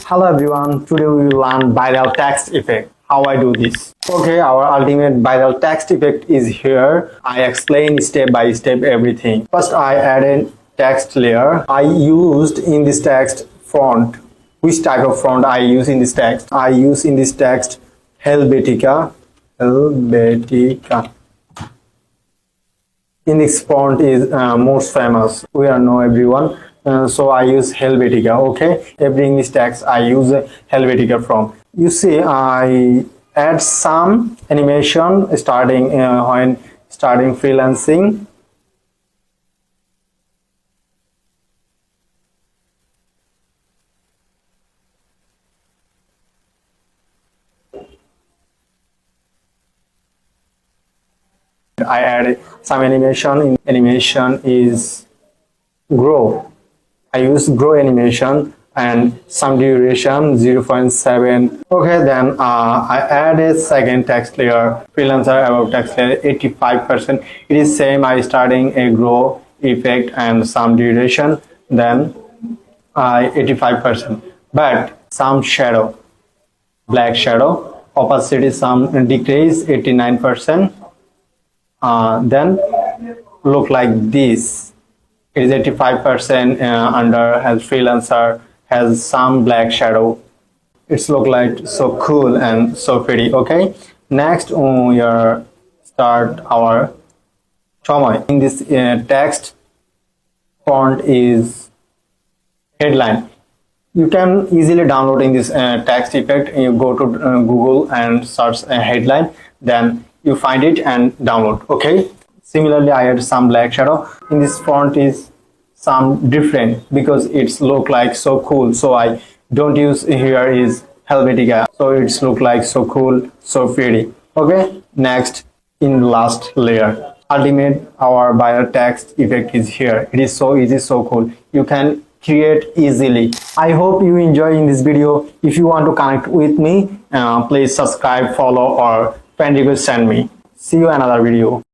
Hello everyone, today we will learn viral text effect. How I do this. Okay, our ultimate viral text effect is here. I explain step by step everything. First I added text layer. I used in this text font. Which type of font I use in this text? I use in this text Helvetica. In this font is most famous. We all know everyone. So I use Helvetica. Okay, every English text I use Helvetica from. You see, I add some animation starting when starting freelancing. I add some animation. Animation is grow. I use grow animation and some duration 0.7. Okay, then I add a second text layer, freelancer about text layer 85%. It is same. I starting a grow effect and some duration, then 85%. But some shadow, black shadow, opacity some decrease 89%. Then look like this. It is 85% under as freelancer, has some black shadow. It's look like so cool and so pretty. Okay, next we start our Chomoy. In this text font is headline. You can easily download in this text effect. You go to Google and search a headline, then you find it and download. Okay, similarly I add some black shadow. In this font is some different because it's look like so cool, so I don't use here is Helvetica, so it's look like so cool, so pretty. Okay, next in last layer, ultimate our viral text effect is here. It is so easy, so cool, you can create easily. I hope you enjoy in this video. If you want to connect with me, please subscribe, follow, or friend request send me. See you another video.